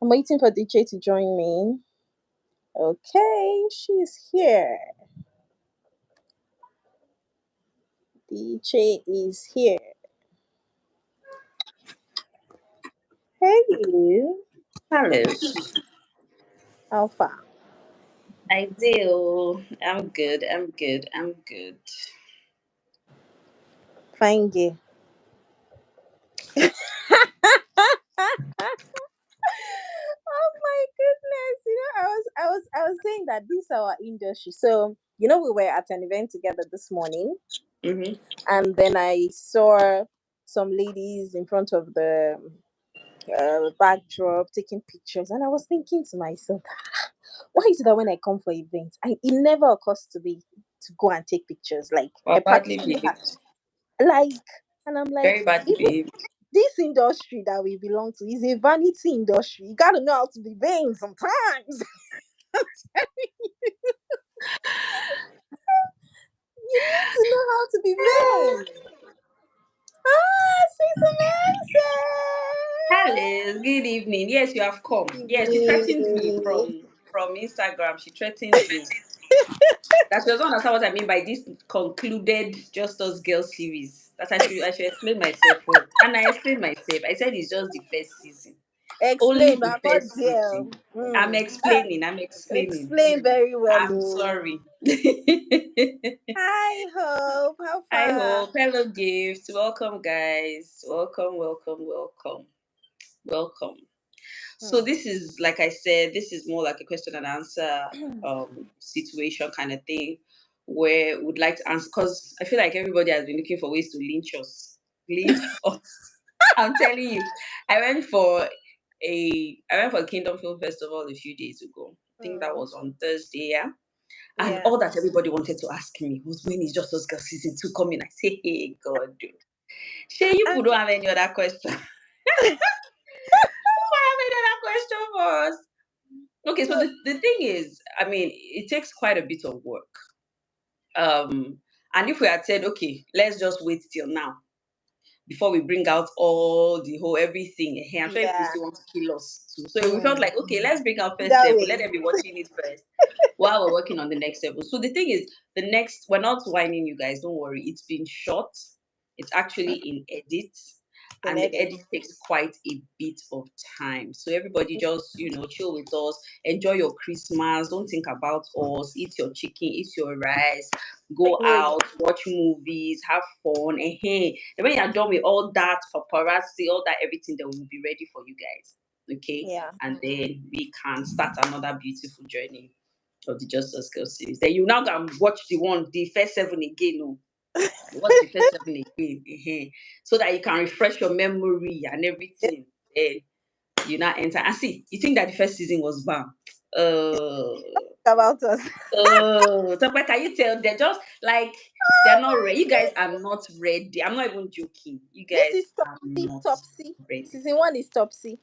I'm waiting for DICHE to join me. Okay, she's here. DICHE is here. Hey, you. Hello. Alpha. I do. I'm good. I'm good. I'm good. Fine gay. Oh my goodness. I was saying that this is our industry. So, we were at an event together this morning, Mm-hmm. and then I saw some ladies in front of the backdrop taking pictures, and I was thinking to myself, why is it that when I come for events, it never occurs to me to go and take pictures? Like, I Or badly practically have, behaved. like, and I'm like, Very badly even behaved. this industry that we belong to is a vanity industry. You got to know how to be vain sometimes. You need to know how to be vain. Ah, she's Hello. Good evening. Yes, you have come. Yes, she threatened me amazing. from Instagram. She threatened me. That she doesn't understand what I mean by this concluded Just Us Girls series. That I should explain myself well. And I explained myself. I said it's just the first season. Only Explain, the but I'm not first there. season. I'm explaining. I'm explaining. Explain very well. I'm Oh. sorry. Hi, Hope. How I far? hope. Hello, gifts. Welcome, guys. Welcome, welcome, welcome, welcome. So this is, like I said, this is more like a question and answer situation kind of thing, where we'd like to answer, because I feel like everybody has been looking for ways to lynch us. Lynch us. I'm telling you, I went for a Kingdom Film Festival a few days ago. I think that was on Thursday, yeah. And Yeah. all that everybody wanted to ask me was, when is Just Us Girls season 2 coming? I say, hey God, dude. Shay, you And don't have any other question. Have any other question for us? Okay, so so, the thing is, I mean, it takes quite a bit of work. And if we had said, okay, let's just wait till now before we bring out all the whole everything, I'm sure people yeah. still want to kill us too. So we felt like, okay, let's bring out first That level, let way. them be watching it first while we're working on the next level. So the thing is, we're not whining you guys, don't worry. It's been short. It's actually in edit, In and the edit. edit takes quite a bit of time. So everybody just, chill with us, enjoy your Christmas, don't think about us, eat your chicken, eat your rice, go Anyway, out, watch movies, have fun. And hey, when you're done with all that paparazzi, all that everything, then we'll be ready for you guys. Okay? yeah. And then we can start another beautiful journey of the Just Us Girls series. Then you now go and watch the first 7 again. No, watch the first 7 again, so that you can refresh your memory and everything. Then you now enter and see. You think that the first season was bam? About us. So can you tell? They're just like, they're not ready. You guys are not ready. I'm not even joking. You This guys is are Topsy. not Topsy. ready. Season 1 is Topsy.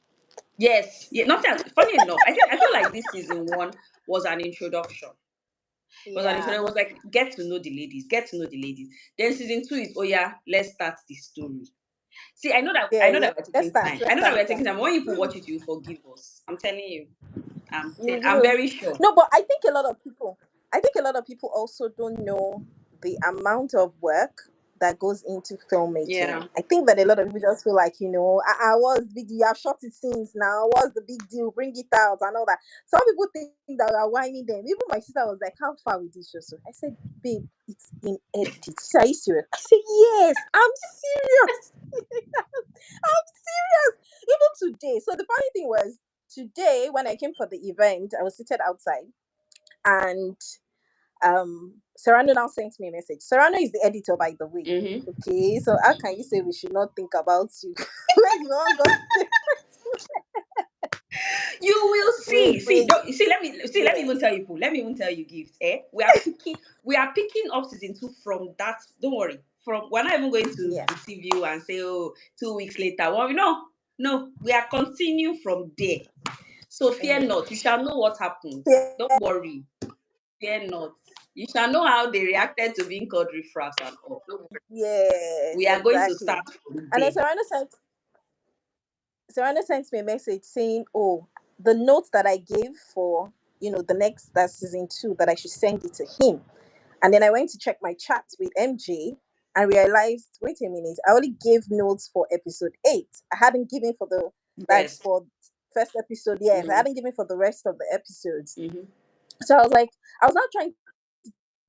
Yes, yeah. Not that funny enough. I feel like this season 1 was an introduction. It Yeah. was like, get to know the ladies, get to know the ladies. Then season 2 is, oh yeah, let's start the story. See, I Yeah, know yeah. that we're Let's taking start. time. I Let's know that start we're with taking that. time. When people watch it, you forgive us. I'm telling you. You I'm will. very sure. No, but I think a lot of people also don't know the amount of work that goes into filmmaking. Yeah. I think that a lot of people just feel like, what's the big deal? You have shot it since now. What's the big deal? Bring it out and all that. Some people think that we are whining them. Even my sister was like, how far with this show? So I said, babe, it's in edit. She said, are you serious? I said, yes, I'm serious. I'm serious. Even today. So the funny thing was, today when I came for the event, I was seated outside, and Serrano now sent me a message. Serrano is the editor, by the way. Mm-hmm. Okay, so how can you say we should not think about you when you all got You will see. wait, See, wait, don't, you see. Let me even yes, tell you. Let me even tell you, gifts. We are picking up season 2 from that. Don't worry. We're not even going to yeah, deceive you and say, oh, 2 weeks later. Well, no, we are continuing from there. So fear mm. not. You shall know what happens. yeah, Don't worry. Fear not. You shall know how they reacted to being called riffraffs and all. Don't worry. yes, We are going to exactly. start from And then there. Serrano sent me a message saying, "Oh, the notes that I gave for, the next, that season 2, that I should send it to him. And then I went to check my chat with MJ and realized, wait a minute, I only gave notes for episode 8. I hadn't given for the, like, Yes. for first episode, yes. I Mm-hmm. hadn't given for the rest of the episodes. Mm-hmm. So I was like, I was not trying to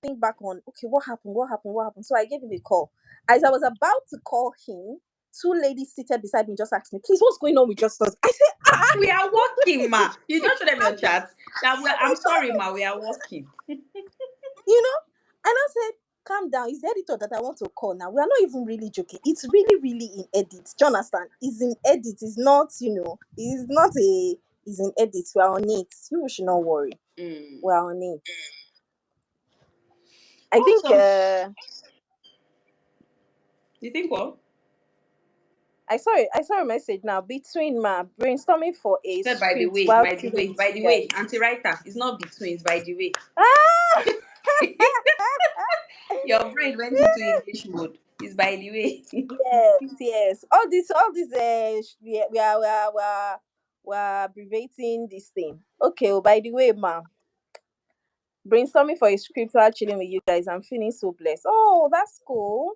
think back on, okay, what happened. So I gave him a call. As I was about to call him, 2 ladies seated beside me just asked me, please, what's going on with Justus? I said, We are working, ma. You don't show them your chat. I'm sorry, ma. We are working. you know? And I said, calm down. It's the editor that I want to call now. We are not even really joking. It's really, really in edit. Do you understand? It's in edit. It's not, it's not it's in edit. We are on it. You should not worry. We are on it. I think Awesome. You think what? I saw a message now between my brainstorming for a Said by the script way, while by the chilling way, with by you the way, guys. anti-writer. It's not between, it's by the way. Ah! Your brain went into English mode. It's by the way. Yes. All this, we are abbreviating this thing. Okay. Oh, by the way, ma, brainstorming for a script while chilling with you guys. I'm feeling so blessed. Oh, that's cool.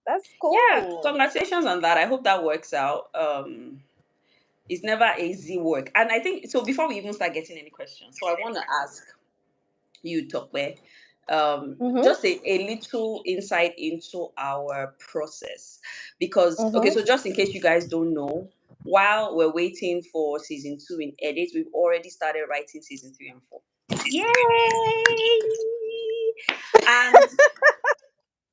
That's Yeah, cool. congratulations on that. I hope that works out. It's never easy work. And I think so before we even start getting any questions, so I want to ask you, Tope, Mm-hmm. just a little insight into our process. Because, okay, Mm-hmm. so just in case you guys don't know, while we're waiting for season 2 in edit, we've already started writing season 3 and 4. Yay! And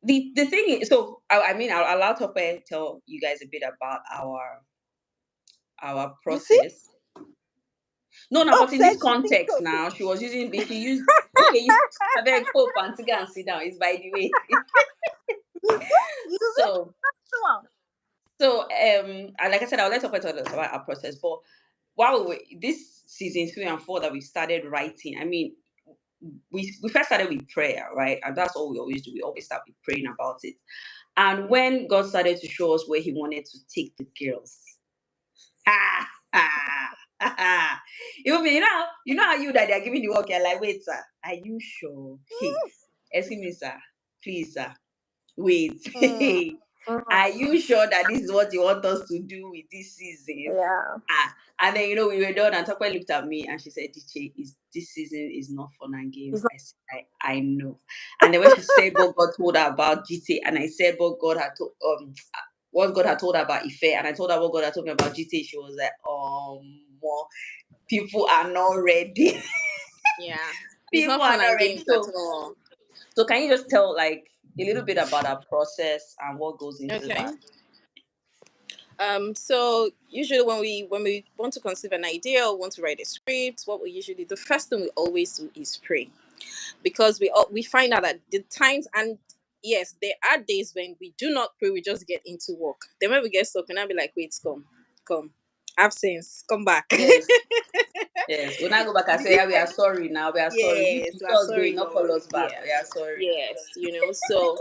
the thing is, so I mean, I'll allow Tope tell you guys a bit about our You see? process. No, Oh, but in said this she thinks context so. now, she used okay, you I beg Pope and to go and sit down, it's by the way. You see? So Wow. and like I said, I'll let Tope tell us about our process. But while this season 3 and 4 that we started writing, I mean, we first started with prayer, right? And that's all we always do. We always start with praying about it. And when God started to show us where He wanted to take the girls, ah, ah, ah, even me, you know how you that they're giving the work, you're like, wait, sir, are you sure? Hey, excuse me, sir, please, sir, wait. Mm, Are you sure that this is what you want us to do with this season? yeah. And then we were done, and Tope looked at me and she said, "DICHE, this season is not fun and games." It's not, I said, I know. And then when she said what God told her about GT, and I said what God had told her about Ife, and I told her what God had told me about GT, she was like, more people are not ready. Yeah. It's People not are fun not and ready. games at all. So can you just tell like a little bit about our process and what goes into Okay. that? So usually when we want to conceive an idea or want to write a script, what we usually the first thing we always do is pray, because we find out that the times, and yes, there are days when we do not pray, we just get into work. Then when we get stuck, and I'll be like, wait, come, have sense, come back. Yes. Yes, when I go back, I say, yeah, we are sorry now. We are sorry. Yes, You we are saw us going, sorry, not Lord. call us back. Yeah. We are sorry. Yes, so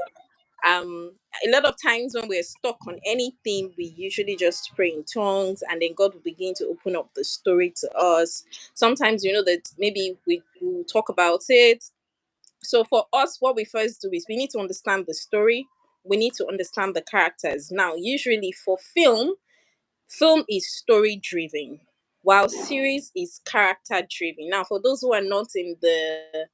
a lot of times when we're stuck on anything, we usually just pray in tongues, and then God will begin to open up the story to us. Sometimes that maybe we will talk about it. So for us, what we first do is we need to understand the story, we need to understand the characters. Now usually for film is story driven, while series is character driven. Now for those who are not in the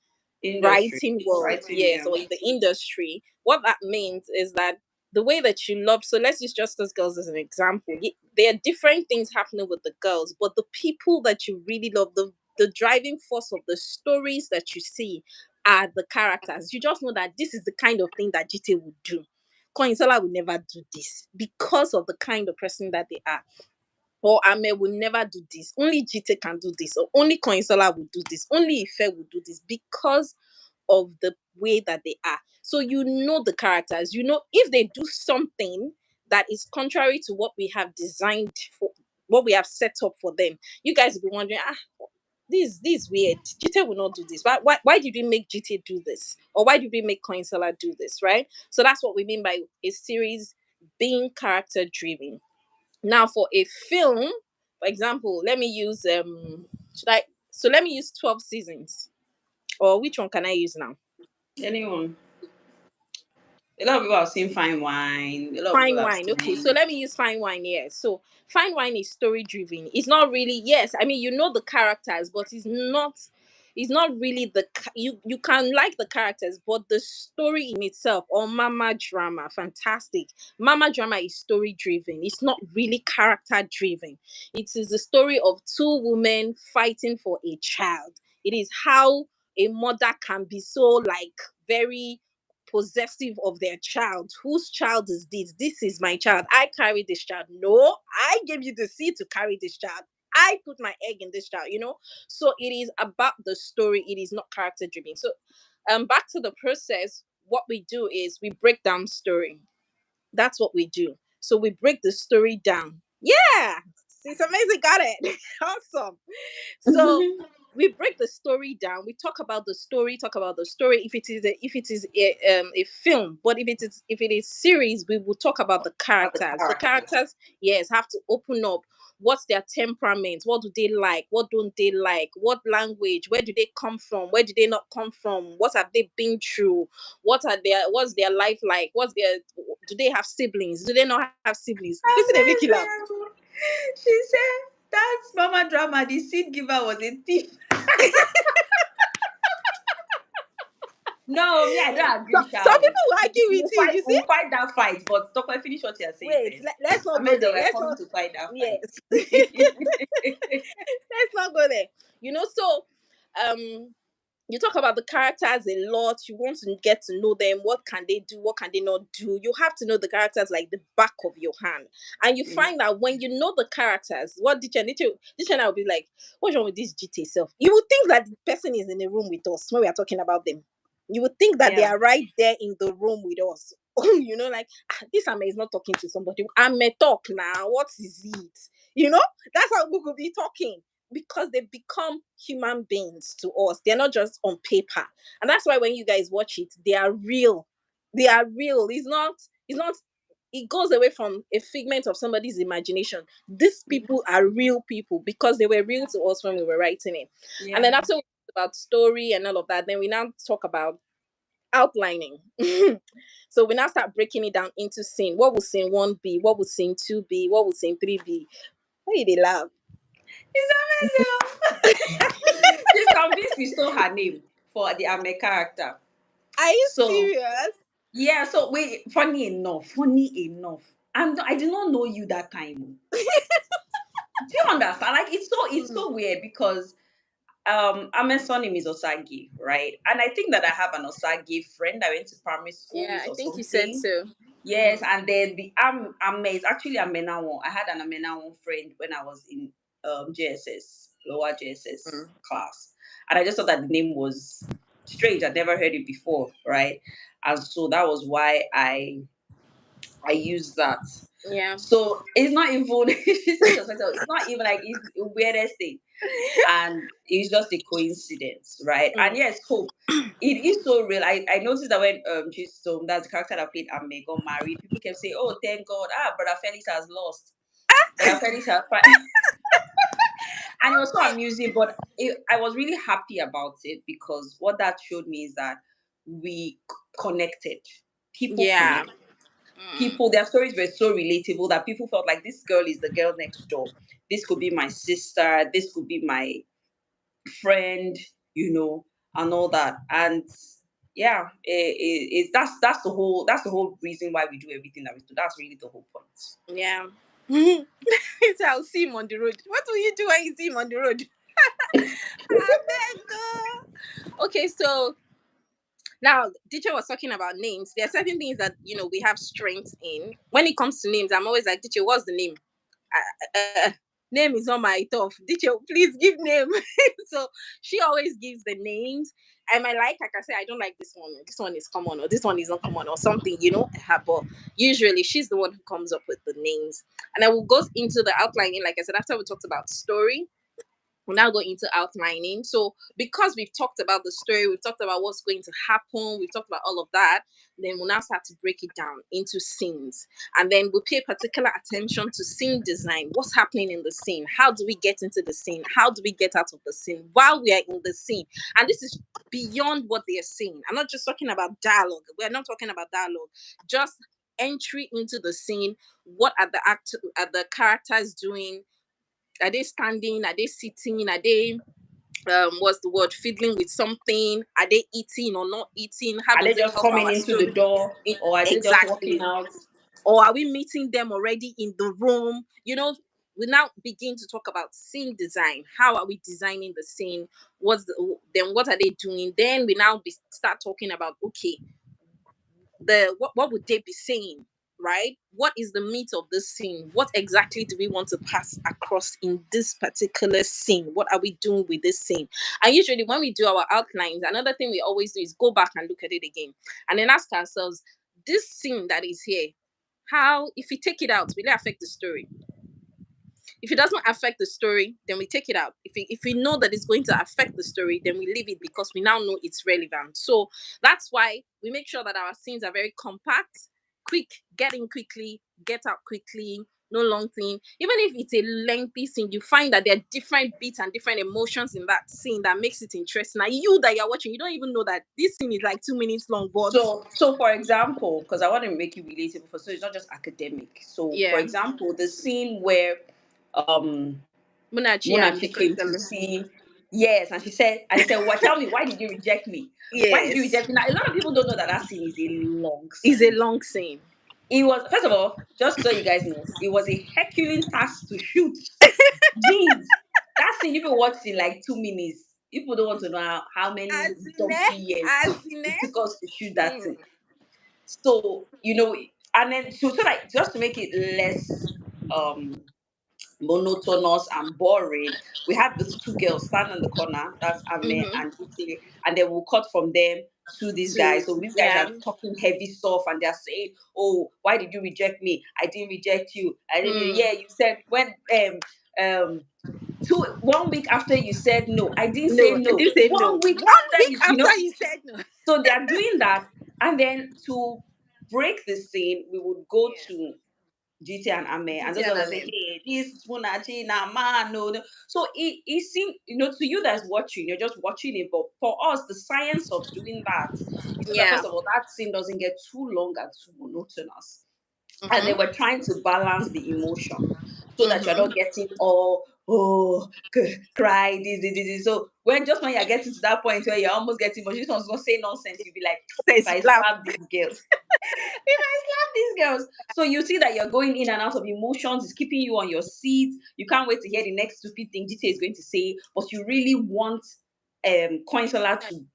Industry, writing world, writing, yes, yeah. or in the industry, what that means is that the way that you love, so let's use Justice Girls as an example. There are different things happening with the girls, but the people that you really love, the driving force of the stories that you see are the characters. You just know that this is the kind of thing that GT would do. Koinsola will never do this because of the kind of person that they are. Or Ame will never do this. Only GT can do this. Or only Koinsola will do this. Only Ife will do this because of the way that they are. So you know the characters. You know if they do something that is contrary to what we have designed for, what we have set up for them, you guys will be wondering, this weird. GT will not do this. Why did we make GT do this? Or why did we make Coinseller do this? Right? So that's what we mean by a series being character driven. Now for a film, For example, let me use let me use 12 seasons. Or which one can I use now? Anyone. A lot of people have seen Fine Wine. A lot of Fine people have wine. Okay, so seen. let me use fine wine here. So fine wine is story driven. It's not really, yes, I mean, you know the characters, but it's not really you can like the characters, but the story in itself, or mama drama, fantastic. Mama drama is story driven. It's not really character driven. It is the story of two women fighting for a child. It is how a mother can be so like very possessive of their child. Whose child is this? This is my child. I carry this child. No, I gave you the seed to carry this child. I put my egg in this child, you know? So it is about the story. It is not character driven. So back to the process, what we do is we break down story. That's what we do. So we break the story down. Yeah. It's amazing. Got it. Awesome. So we break the story down. We talk about the story. If it is a film, but if it is series, we will talk about the At the characters. The characters. characters, yes, have to open up. What's their temperament? What do they like? What don't they like? What language? Where do they come from? Where do they not come from? What have they been through? What's their life like? Do they have siblings? Do they not have siblings? Listen, they make you laugh. Amazing. She said that's Mama Drama. The seed giver was a thief. No, me, I don't agree, Some shall people will argue with you. You see? We'll fight that fight, but stop and finish what you're saying Wait, first. let's not I go mean, they there. were Let's coming not. to fight that Yes. fight. Let's not go there. You know, so you talk about the characters a lot. You want to get to know them. What can they do? What can they not do? You have to know the characters like the back of your hand. And you find that when you know the characters, what Diche and I will be like, what's wrong with this GT self? You would think that the person is in the room with us when we are talking about them. You would think that they Yeah. are right there in the room with us. You know, like, this Ame is not talking to somebody. Ame talk now. What is it? You know, that's how we could be talking. Because they become human beings to us. They're not just on paper. And that's why when you guys watch it, they are real. They are real. It goes away from a figment of somebody's imagination. These people are real people because they were real to us when we were writing it. Yeah. And then after we talk about story and all of that, then we now talk about outlining. So we now start breaking it down into scene. What will scene 1 be? What will scene 2 be? What will scene 3 be? Why did they laugh? It's amazing. She's convinced we stole her name for the Ame character. Are you So serious? yeah, so wait, funny enough, I did not know you that time. Do you understand? Like it's so weird because Ame's surname is Osagi, right? And I think that I have an Osagi friend I went to primary school Yeah, with I or think you said something. so. Yes, and then the Ame is actually Amenawon. I had an Amenawon friend when I was in JSS, lower JSS class. And I just thought that the name was strange. I'd never heard it before, right? And so that was why I used that. Yeah. So it's not even it's not even like it's the weirdest thing. And it's just a coincidence, right? And yes, hope. It is so real. I noticed that when Chisholm, that's the character that played Ame, got married, people kept saying, "Oh, thank God, Brother Felix has lost. Brother Felix has and it was so amusing, but I was really happy about it because what that showed me is that we connected. People Yeah. connect. People, their stories were so relatable that people felt like this girl is the girl next door. This could be my sister. This could be my friend, and all that. And yeah, that's the whole reason why we do everything that we do. That's really the whole point. Yeah. So I'll see him on the road. What will you do when you see him on the road? Okay, so now teacher was talking about names. There are certain things that we have strength in. When it comes to names, I'm always like, teacher, what's the name? Name is not my tough. Teacher, please give name. So she always gives the names. I might like I say, I don't like this one. This one is common, or this one is not common, or something, But usually she's the one who comes up with the names. And I will go into the outlining, like I said, after we talked about story. we'll now go into outlining. So because we've talked about the story, we've talked about what's going to happen, we've talked about all of that, then we'll now start to break it down into scenes. And then we'll pay particular attention to scene design. What's happening in the scene? How do we get into the scene? How do we get out of the scene while we are in the scene? And this is beyond what they are saying. I'm not just talking about dialogue. We're not talking about dialogue. Just entry into the scene. What are the characters doing? Are they standing? Are they sitting? Are they what's the word, fiddling with something? Are they eating or not eating? How Are they does it just help coming our into the story? door, or are they just walking Exactly. out? Or are we meeting them already in the room? You know, we now begin to talk about scene design. How are we designing the scene? What are they doing? Then we now start talking about, okay, what would they be saying, right? What is the meat of this scene? What exactly do we want to pass across in this particular scene? What are we doing with this scene? And usually when we do our outlines, another thing we always do is go back and look at it again and then ask ourselves, this scene that is here, how, if we take it out, will it affect the story? If it doesn't affect the story, then we take it out. If we know that it's going to affect the story, then we leave it because we now know it's relevant. So that's why we make sure that our scenes are very compact, quick, get in quickly, get out quickly, no long thing. Even if it's a lengthy scene, you find that there are different beats and different emotions in that scene that makes it interesting. And you that you're watching, you don't even know that this scene is like 2 minutes long. But So for example, because I want to make it relatable, so it's not just academic. So for yeah, example, the scene where Munachi and Munachi came to see, yes, and they said, "Well, tell me, why did you reject me? Why did you yes, reject me?" Now, a lot of people don't know that that scene is a long it's a scene. long scene. It was, first of all, just so you guys know, it was a Herculean task to shoot. Jeez, that scene, people watched in like 2 minutes. People don't want to know how many donkey years it took us to shoot that thing. So, and then so like just to make it less monotonous and boring, we have these two girls stand in the corner, that's Ame Mm-hmm. and Ite, and then we'll cut from them to these guys. So these guys Yeah. are talking heavy stuff and they're saying, "Oh, why did you reject me? I didn't reject you. I didn't, yeah, you said when um 1 week after you said no, I didn't No, say I no. didn't say no. 1 week 1 week after after you said no. so they are doing that. And then to break the scene, we would go Yeah. to GT and Ame, and GT those and others say, Ame. "Hey, this Munachi, na man, no, no." So it seemed, to you that's watching, you're just watching it. But for us, the science of doing that is so that Yeah. first of all, that scene doesn't get too long and too monotonous. And they Mm-hmm. were trying to balance the emotion so that you're Mm-hmm. not getting all cry this. So when you're getting to that point where you're almost getting emotional, this one's gonna say nonsense, you'll be like, if Says I laugh. slap these girls, if I slap these girls. So you see that you're going in and out of emotions, it's keeping you on your seat. You can't wait to hear the next stupid thing GT is going to say, but you really want Coinsola to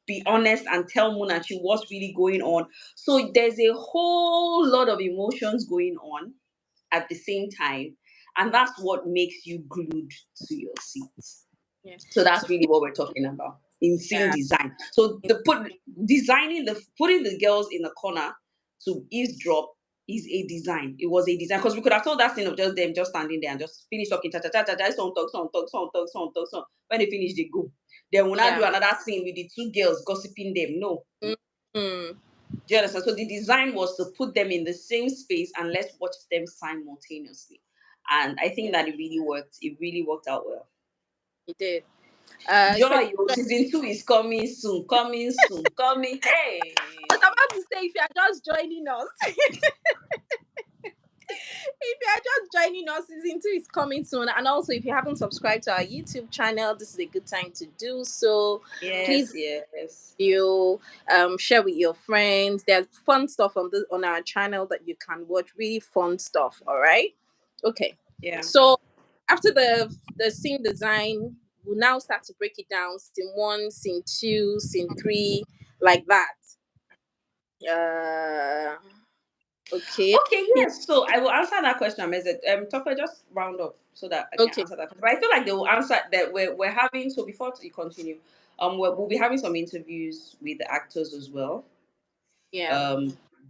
be honest and tell Munachi what's really going on. So there's a whole lot of emotions going on at the same time, and that's what makes you glued to your seat. Yeah. So So that's really what we're talking about in scene yeah. design. So putting the girls in the corner to eavesdrop is a design. It was a design because we could have told that scene of just them just standing there and just finish talking, cha cha cha cha cha, song talk, song talk, song talk, song talk, song. When they finish, they go. Then we'll not do Yeah. another scene with the two girls gossiping them. No. Mm-hmm. Do you understand? So the design was to put them in the same space and let's watch them simultaneously. And I think Yeah. that it really worked. It really worked out well. He did. If Joy, your season 2 is coming soon, coming soon, coming. Hey. I was about to say, if you are just joining us, if you are just joining us, season 2 is coming soon. And also, if you haven't subscribed to our YouTube channel, this is a good time to do so. Yes, Please yes. share with your friends. There's fun stuff on our channel that you can watch. Really fun stuff. All right. Okay. Yeah. So after the scene design, we'll now start to break it down. Scene 1, scene 2, scene 3, like that. Okay. Okay, yes. So I will answer that question. Topper, just round up so that I can Okay. answer that question. But I feel like they will answer that we're having, so before you continue, we'll be having some interviews with the actors as well. Yeah.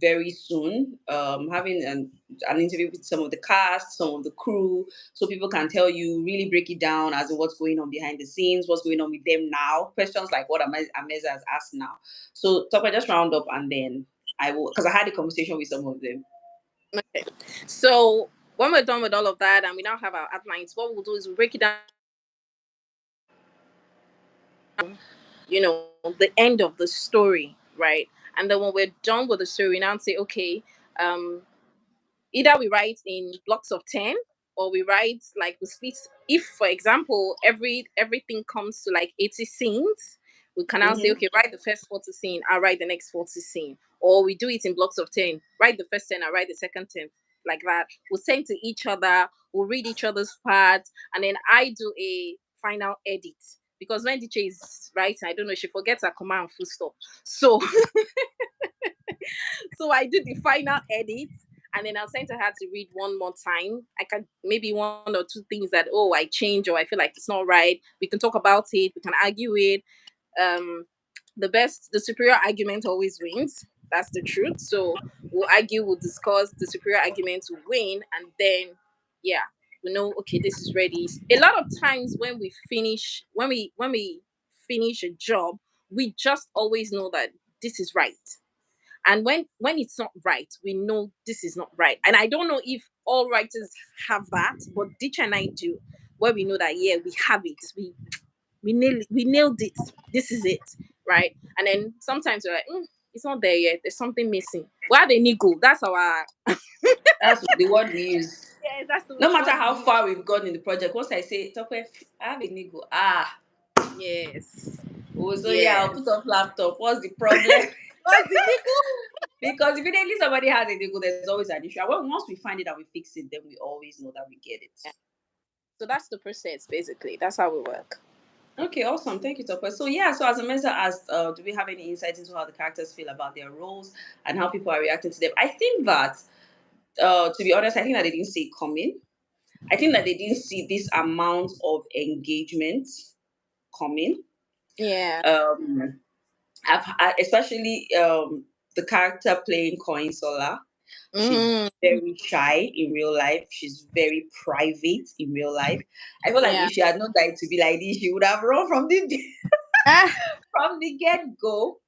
very soon, having an interview with some of the cast, some of the crew, so people can tell you, really break it down as to what's going on behind the scenes, what's going on with them now. Questions like what Ameza has asked now. So, Top, I just round up and then I will, because I had a conversation with some of them. Okay. So when we're done with all of that and we now have our outlines, what we'll do is we'll break it down, the end of the story, right? And then when we're done with the story, we now say, okay, either we write in blocks of 10 or we write like we split. If, for example, everything comes to like 80 scenes, we can now say, okay, write the first 40 scene, I'll write the next 40 scene. Or we do it in blocks of 10, write the first 10, I'll write the second 10, like that. We'll send to each other, we'll read each other's parts, and then I do a final edit. Because when DICHE is writing, I don't know, she forgets her comma and full stop. So so I do the final edit, and then I'll send to her to read one more time. I can maybe one or two things that I change or I feel like it's not right. We can talk about it. We can argue it. The superior argument always wins. That's the truth. So we'll argue, we'll discuss. The superior argument will win, and then we know, okay, this is ready. A lot of times when we finish a job, we just always know that this is right. And when it's not right, we know this is not right. And I don't know if all writers have that, but DICHE and I do, where we know that we have it. We nailed it. This is it, right? And then sometimes we're like, it's not there yet. There's something missing. We have a niggle. That's our. That's the word we use. Yeah, that's the No matter word how we use. far we've gone in the project, once I say, Tope, I have a niggle. Yes. Oh, so Yes. I'll put off laptop. What's the problem? What's the niggle? Because immediately somebody has a niggle, there's always an issue. And once we find it and we fix it, then we always know that we get it. Yeah. So that's the process, basically. That's how we work. Okay, awesome. Thank you, Topper. So as Ameza asked, do we have any insight into how the characters feel about their roles and how people are reacting to them? I think that, to be honest, I think that they didn't see it coming. I think that they didn't see this amount of engagement coming. Yeah. Especially the character playing Coin Sola. She's very shy in real life. She's very private in real life. I feel like if she had not died to be like this, she would have run from the from the get-go.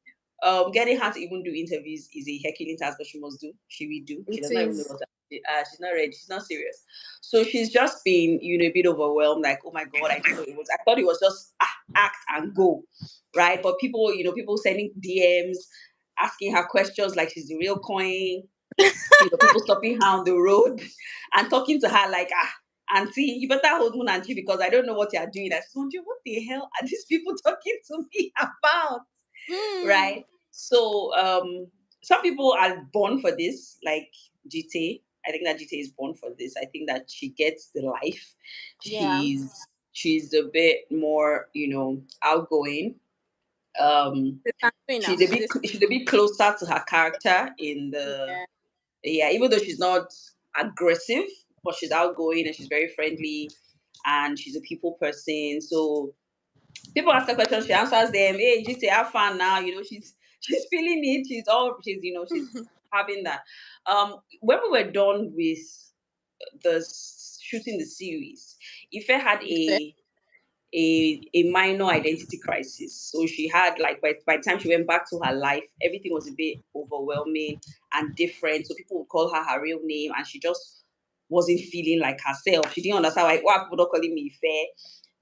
Getting her to even do interviews is a Herculean task, but she must do. She will do. She does not even know what she's not ready. She's not serious. So she's just been, a bit overwhelmed. Like, oh my god, I didn't know it was. I thought it was just act and go, right? But people, people sending DMs, asking her questions like she's the real coin. People stopping her on the road and talking to her like, auntie, you better hold moon auntie because I don't know what you're doing. I just wonder, what the hell are these people talking to me about? Right? So some people are born for this, like GT. I think that GT is born for this. I think that she gets the life. She's a bit more, outgoing. She's a bit closer to her character in the even though she's not aggressive, but she's outgoing and she's very friendly and she's a people person. So people ask her questions, she answers them. Hey, just have fun now. She's feeling it. She's she's having that. When we were done with the shooting the series, Ife had a minor identity crisis. So she had by the time she went back to her life, everything was a bit overwhelming and different. So people would call her real name, and she just wasn't feeling like herself. She didn't understand why people don't calling me fair.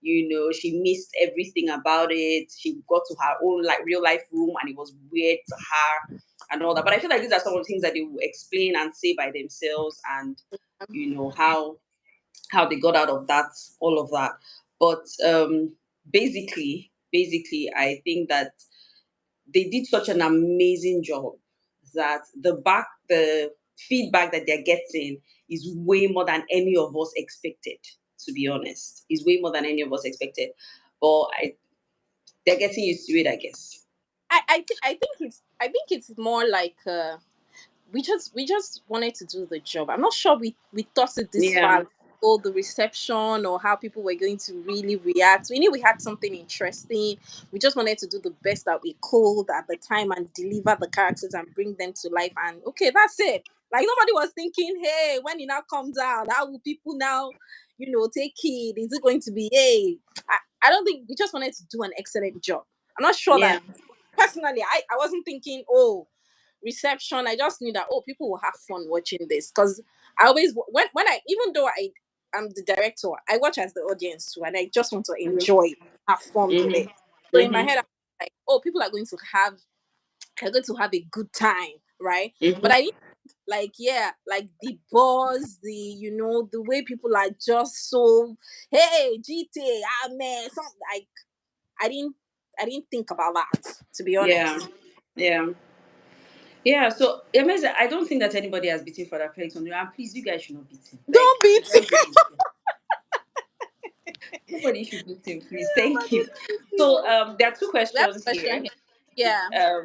She missed everything about it. She got to her own real life room, and it was weird to her and all that. But I feel like these are some of the things that they will explain and say by themselves, and how they got out of that, all of that. But basically, I think that they did such an amazing job that the feedback that they're getting is way more than any of us expected. To be honest, is way more than any of us expected. But they're getting used to it, I guess. I think it's more like we just wanted to do the job. I'm not sure we thought it this far. all the reception or how people were going to really react. We knew we had something interesting. We just wanted to do the best that we could at the time and deliver the characters and bring them to life. And okay, that's it. Like nobody was thinking, hey, when it now comes out, how will people now, take it? Is it going to be, hey? I don't think we just wanted to do an excellent job. I'm not sure Yeah. that personally, I wasn't thinking, oh, reception. I just knew that people will have fun watching this because I always when I even though I'm the director, I watch as the audience too, and I just want to enjoy, have fun with it. So in my head, I'm like, people are going to have a good time, right? But I like like the buzz, the way people are just so, hey, GTA, man, something like I didn't think about that, to be Yeah. honest. Yeah. Yeah, so amazing. I don't think that anybody has beaten for that place on you. And please, you guys should not beat him. Like, Don't beat let's just be clear. Nobody should beat him, please. Thank you. So there are two We have a questions question here. here. Yeah.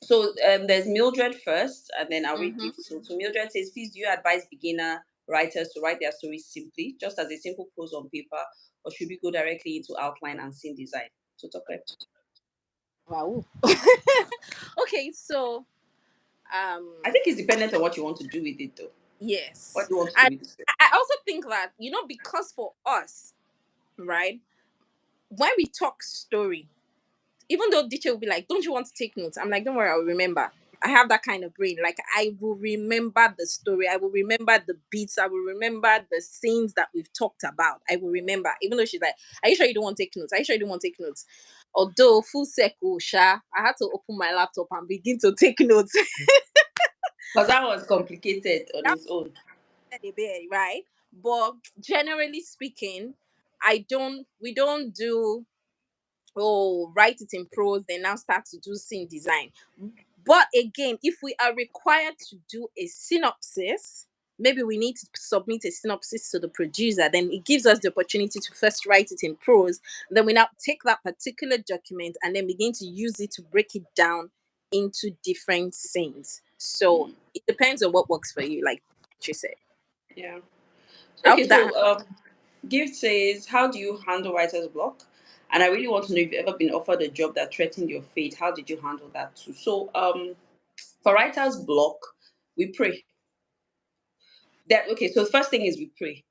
So there's Mildred first, and then I'll read Mm-hmm. Gift. So Mildred says, please do you advise beginner writers to write their stories simply, just as a simple prose on paper, or should we go directly into outline and scene design? So Tope. Wow. Okay, so I think it's dependent on what you want to do with it, though. What yes. do you want to do And with it? I also think that, because for us, right, when we talk story, even though teacher will be like, don't you want to take notes? I'm like, don't worry, I'll remember. I have that kind of brain. Like I will remember the story. I will remember the beats. I will remember the scenes that we've talked about. I will remember. Even though she's like, are you sure you don't want to take notes? Are you sure you don't want to take notes? Although full circle, Sha, I had to open my laptop and begin to take notes. Because that was complicated on That's its own. a bit, right? But generally speaking, we don't do, write it in prose, then now start to do scene design. But again, if we are required to do a synopsis, maybe we need to submit a synopsis to the producer, then it gives us the opportunity to first write it in prose. Then we now take that particular document and then begin to use it to break it down into different scenes. So it depends on what works for you, like she said. Yeah. I Okay, hope that. so Gift says, how do you handle writer's block? And I really want to know if you've ever been offered a job that threatened your fate. How did you handle that too? So for writer's block, we pray. So the first thing is we pray.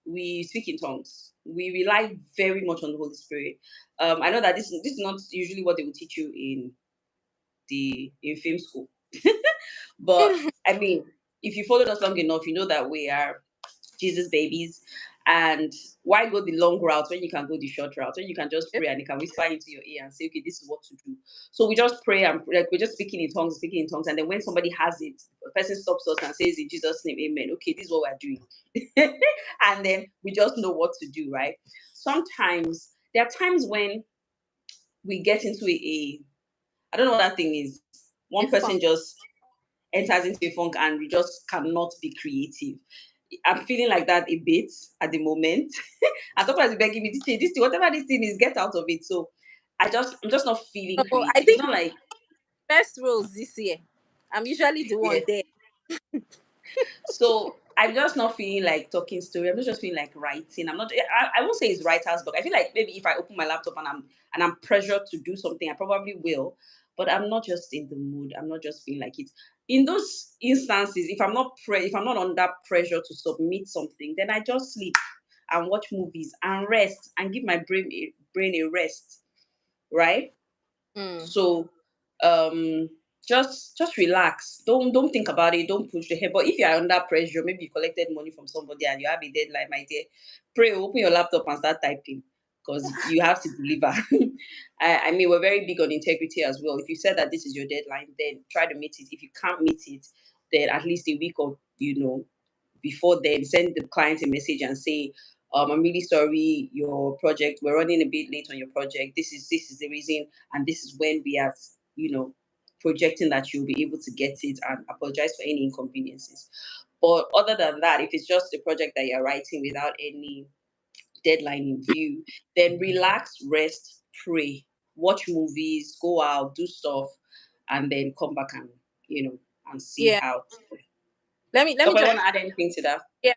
We speak in tongues. We rely very much on the Holy Spirit. I know that this is not usually what they will teach you in film school. But I mean, if you followed us long enough, you know that we are Jesus babies. And why go the long route when you can go the short route? When you can just pray and he can whisper into your ear and say, okay, this is what to do. So we just pray and like we're just speaking in tongues. And then when somebody has it, a person stops us and says in Jesus' name, amen. Okay, this is what we're doing. And then we just know what to do, right? Sometimes there are times when we get into I don't know what that thing is. A One person fun. just enters into a funk and we just cannot be creative. I'm feeling like that a bit at the moment. And sometimes begging me to change this thing, whatever this thing is, get out of it. So I'm just not feeling So I creative. It's think not like best roles this year. I'm usually the yeah. one there. So I'm just not feeling like talking story. I'm not just feeling like writing. I won't say it's writer's block. I feel like maybe if I open my laptop and I'm pressured to do something, I probably will. But I'm not just in the mood. I'm not just feeling like it. In those instances, if I'm not under pressure to submit something, then I just sleep and watch movies and rest and give my brain a rest, right? Mm. So um just relax. Don't think about it, don't push the head. But if you're under pressure, maybe you collected money from somebody and you have a deadline, my dear, pray, open your laptop and start typing because you have to deliver. I mean, we're very big on integrity as well. If you said that this is your deadline, then try to meet it. If you can't meet it, then at least a week or before then, send the client a message and say, I'm really sorry, your project, we're running a bit late on your project. This is the reason, and this is when we are, projecting that you'll be able to get it, and apologize for any inconveniences. But other than that, if it's just a project that you're writing without any deadline in view, then relax, rest, pray, watch movies, go out, do stuff, and then come back and and see Yeah. how. Let me So, if I just want to add anything to that. yeah.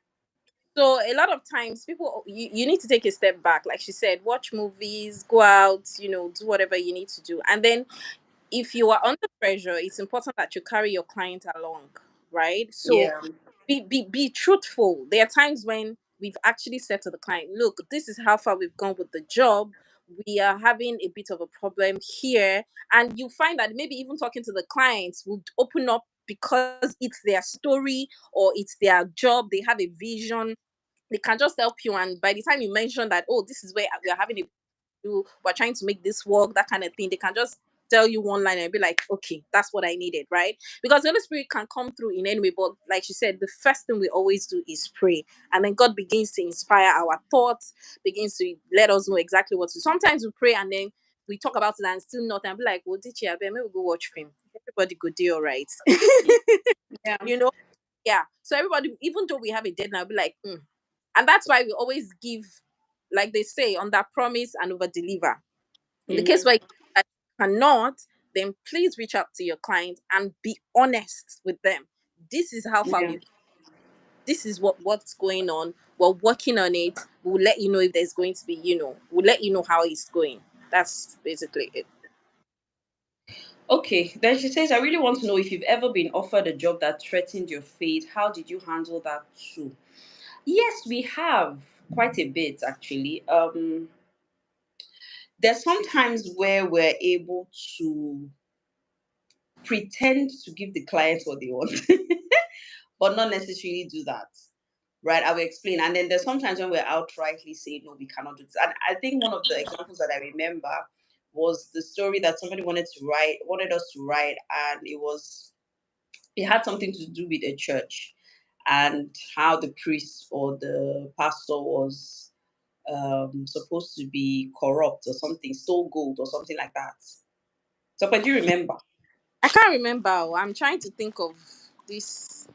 So a lot of times people, you need to take a step back, like she said, watch movies, go out, do whatever you need to do. And then if you are under pressure, it's important that you carry your client along, right? So Yeah. be truthful. There are times when we've actually said to the client, look, this is how far we've gone with the job. We are having a bit of a problem here. And you find that maybe even talking to the clients would open up because it's their story or it's their job. They have a vision. They can just help you. And by the time you mention that, oh, this is where we are having a we're trying to make this work, that kind of thing, they can just tell you one line and be like, okay, that's what I needed, right? Because the Holy Spirit can come through in any way, but like she said, the first thing we always do is pray, and then God begins to inspire our thoughts, begins to let us know exactly what to. Sometimes we pray and then we talk about it and still not, and be like, well, DICHE, maybe we'll go watch film. Everybody go do all right. Yeah. you know yeah, so everybody, even though we have a deadline, will be like, and that's why we always give, like they say, under promise and over deliver. In the case Mm-hmm. where you cannot, then please reach out to your client and be honest with them. This is how far Yeah. we. This is what's going on. We're working on it. We'll let you know if there's going to be. We'll let you know how it's going. That's basically it. Okay. Then she says, I really want to know if you've ever been offered a job that threatened your fate. How did you handle that too? Yes, we have quite a bit actually. There's sometimes where we're able to pretend to give the client what they want, but not necessarily do that. Right? I will explain. And then there's sometimes when we're outrightly saying, no, we cannot do this. And I think one of the examples that I remember was the story that somebody wanted us to write, and it had something to do with a church and how the priest or the pastor was supposed to be corrupt or something, stole gold or something like that. So, but do you remember? I can't remember. I'm trying to think of this.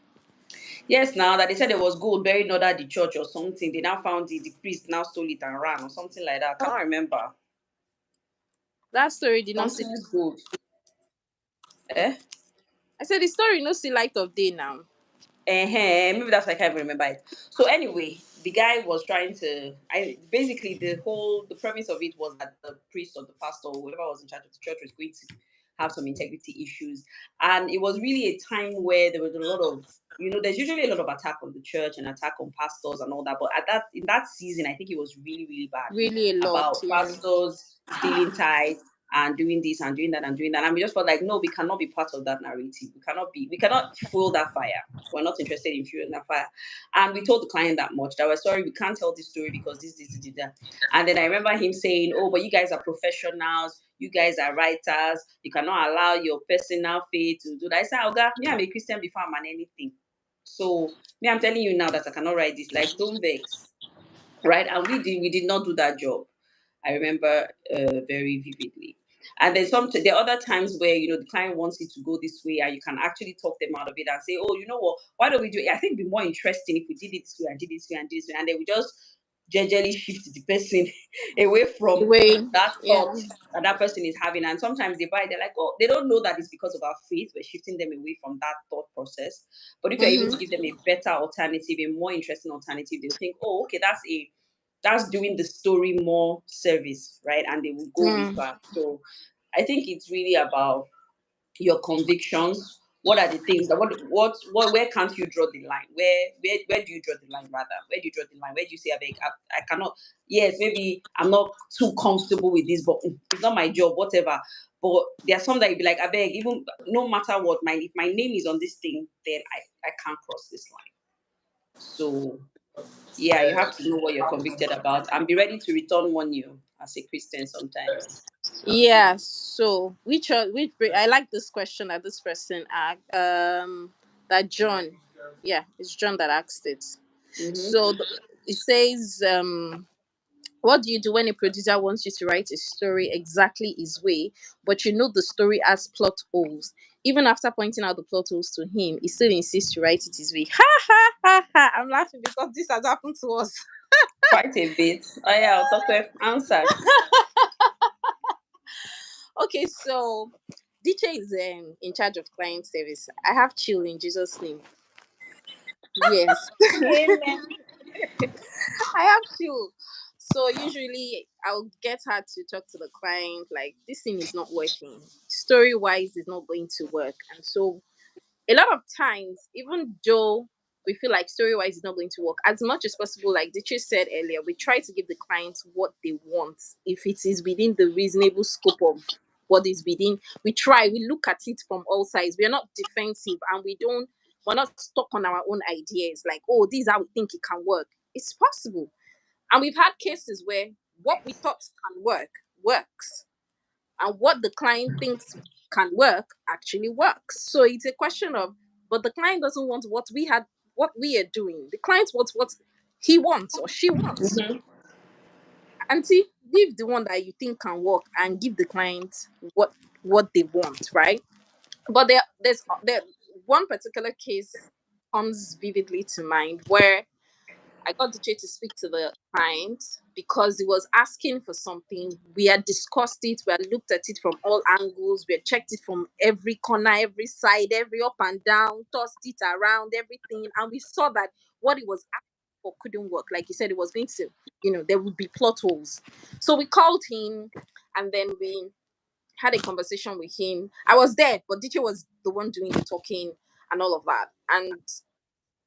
Yes, now that they said there was gold buried under the church or something, they now found it, the priest now stole it and ran or something like that. I Oh, cannot remember. that story did not see. Something's gold. Eh? I said the story no see light of day now. Maybe that's why I can't even remember it. So anyway, the guy was trying to. I basically the premise of it was that the priest or the pastor or whoever was in charge of the church was going to have some integrity issues, and it was really a time where there was a lot of there's usually a lot of attack on the church and attack on pastors and all that, but in that season, I think it was really really bad Really a lot. about Yeah. pastors stealing tithes and doing this and doing that and doing that. And we just felt like, no, we cannot be part of that narrative. We cannot fuel that fire. We're not interested in fueling that fire. And we told the client that much, that we're sorry, we can't tell this story because this, that. And then I remember him saying, oh, but you guys are professionals. You guys are writers. You cannot allow your personal faith to do that. I said, oh, God, me, I'm a Christian before I'm an anything. So me, I'm telling you now that I cannot write this. Like, don't vex. Right? And we did not do that job. I remember very vividly. And then there are other times where the client wants it to go this way, and you can actually talk them out of it and say, "Oh, you know what? Why don't we do it? I think it'd be more interesting if we did it this way and did this way and did this way." And then we just gingerly shift the person away The from way. that Yeah. thought that person is having. And sometimes they buy, they're like, "Oh, they don't know that it's because of our faith. We're shifting them away from that thought process." But if you're able to Mm-hmm. give them a better alternative, a more interesting alternative, they'll think, "Oh, okay, that's doing the story more service, right?" And they will go with Mm. that. So I think it's really about your convictions. What are the things that what where can't you draw the line? Where do you draw the line rather? Where do you draw the line? Where do you say, I cannot, yes, maybe I'm not too comfortable with this, but it's not my job, whatever. But there's some that you be like, I beg, even no matter what, if my name is on this thing, then I can't cross this line. So yeah, you have to know what you're convicted about and be ready to return one you as a Christian sometimes. Yeah. So I like this question that this person asked. That John. Yeah, it's John that asked it. Mm-hmm. So it says, what do you do when a producer wants you to write a story exactly his way, but you know the story has plot holes? Even after pointing out the plot holes to him, he still insists to write it his way. Ha ha ha ha! I'm laughing because this has happened to us. Quite a bit. Oh yeah, I'll answer. Okay, so DICHE is in charge of client service. I have chill in Jesus' name. Yes. Amen. I have to. So usually I'll get her to talk to the client like this thing is not working. Story wise is not going to work. And so a lot of times, even though we feel like story wise is not going to work, as much as possible, like Diche said earlier, we try to give the clients what they want. If it is within the reasonable scope of what is within, we look at it from all sides. We are not defensive and we're not stuck on our own ideas like, oh, this is how we think it can work. It's possible. And we've had cases where what we thought can work works, and what the client thinks can work actually works. So it's a question of, but the client doesn't want what we are doing. The client wants what he wants or she wants. Mm-hmm. And see, leave the one that you think can work and give the client what they want, right? But there's one particular case comes vividly to mind where I got the J to speak to the client because he was asking for something. We had discussed it, we had looked at it from all angles, we had checked it from every corner, every side, every up and down, tossed it around, everything. And we saw that what he was asking for couldn't work. Like he said, it was going to, there would be plot holes. So we called him and then we had a conversation with him. I was there, but DJ was the one doing the talking and all of that. And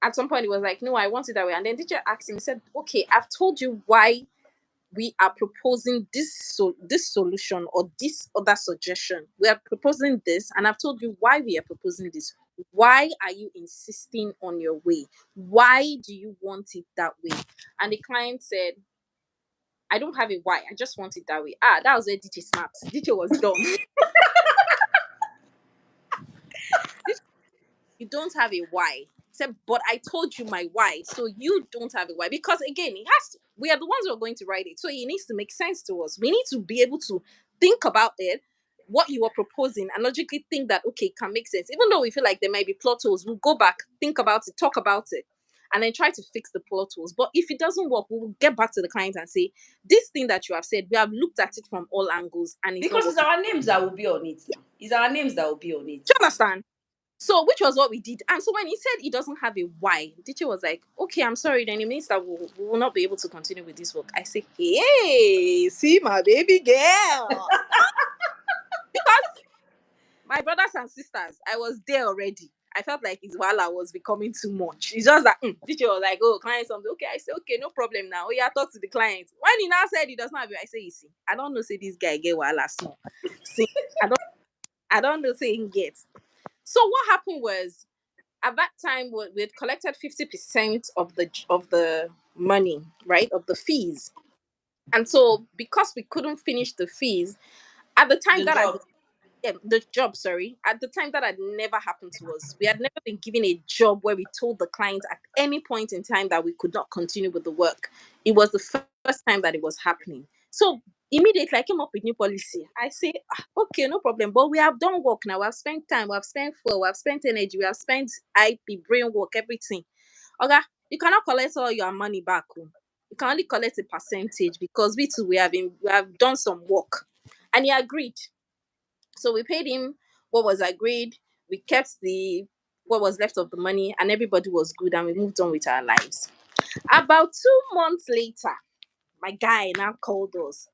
at some point he was like, no, I want it that way. And then teacher asked him, he said, okay, I've told you why we are proposing this solution or this other suggestion. We are proposing this, and I've told you why we are proposing this. Why are you insisting on your way? Why do you want it that way? And the client said, I don't have a why, I just want it that way. That was where DJ snapped. DJ was done. You don't have a why. He said, but I told you my why, so you don't have a why. Because again, we are the ones who are going to write it. So it needs to make sense to us. We need to be able to think about it, what you are proposing, and logically think that, okay, it can make sense. Even though we feel like there might be plot holes, we'll go back, think about it, talk about it, and then try to fix the plot holes. But if it doesn't work, we will get back to the client and say, this thing that you have said, we have looked at it from all angles, and it's Because not it's working. our names that will be on it now. It's our names that will be on it. Do you understand? So, which was what we did. And so when he said he doesn't have a why, teacher was like, okay, I'm sorry, then it means that we will not be able to continue with this work. I say, hey, see my baby girl. Because my brothers and sisters, I was there already. I felt like his wahala was becoming too much. It's just that teacher was like, oh, client something. Okay, I say, okay, no problem now. Oh, yeah, talk to the client. When he now said he does not have it, I say, you see, I don't know, say this guy get wahala small. See, I don't know, say he gets. So what happened was, at that time we had collected 50% of the money, right, of the fees. And so because we couldn't finish the fees at the time, The job. the job, sorry, at the time, that had never happened to us. We had never been given a job where we told the client at any point in time that we could not continue with the work. It was the first time that it was happening. So immediately I came up with new policy. I say, okay, no problem, but we have done work now. We have spent time, we have spent fuel, we have spent energy, we have spent IP, brain work, everything. Okay, you cannot collect all your money back. You can only collect a percentage because we too, we have done some work. And he agreed. So we paid him what was agreed. We kept the what was left of the money, and everybody was good, and we moved on with our lives. About 2 months later, my guy now called us.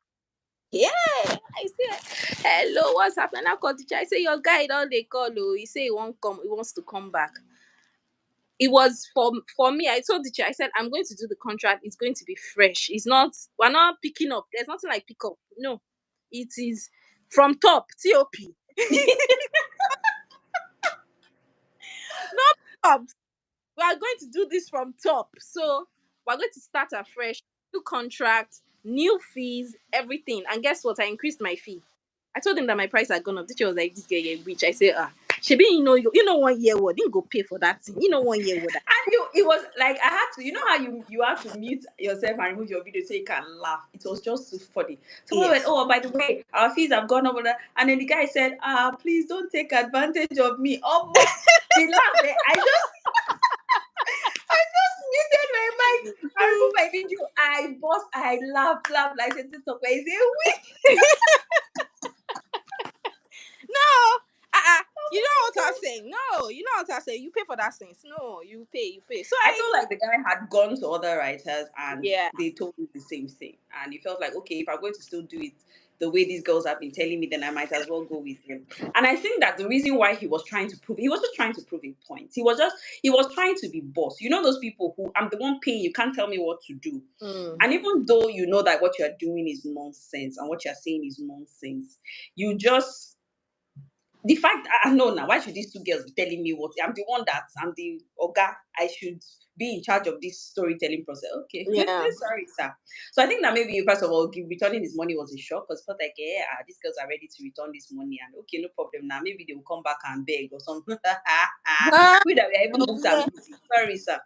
Yeah, I said, hello, what's happening? I called the teacher. I say, your guy don't they call you? He say he won't come, he wants to come back. It was for me. I told the teacher, I said, I'm going to do the contract. It's going to be fresh. We're not picking up. There's nothing like pick up. No, it is from top, TOP. Top. We are going to do this from top. So we're going to start afresh, new contract, new fees, everything. And guess what? I increased my fee. I told him that my price had gone up. The teacher was like, this girl is rich. I said, Shebi, you know 1 year word. Didn't go pay for that thing. You know 1 year word. And it was like I had to, you know how you have to mute yourself and remove your video so you can laugh. It was just too funny. Someone went, Yes. oh, by the way, our fees have gone over there. And then the guy said, please don't take advantage of me. Oh, the laugh. I just muted my mic. I removed my video. I laughed like a TikTok. I said, wait. No. You know what I'm saying? No, you know what I'm saying? You pay for that sense. No, you pay. So I feel like the guy had gone to other writers and yeah. they told me the same thing. And he felt like, okay, if I'm going to still do it the way these girls have been telling me, then I might as well go with him. And I think that the reason why he was just trying to prove a point. He was trying to be boss. You know those people who, I'm the one paying, you can't tell me what to do. And even though you know that what you're doing is nonsense and what you're saying is nonsense, you just, the fact I know now, why should these two girls be telling me what I'm the Oga, I should be in charge of this storytelling process. Okay, Yeah. sorry, sir. So I think that maybe first of all, returning his money was a shock because felt like, yeah, these girls are ready to return this money, and okay, no problem now. Maybe they will come back and beg or something. We that we are even booked and busy. Sorry, sir.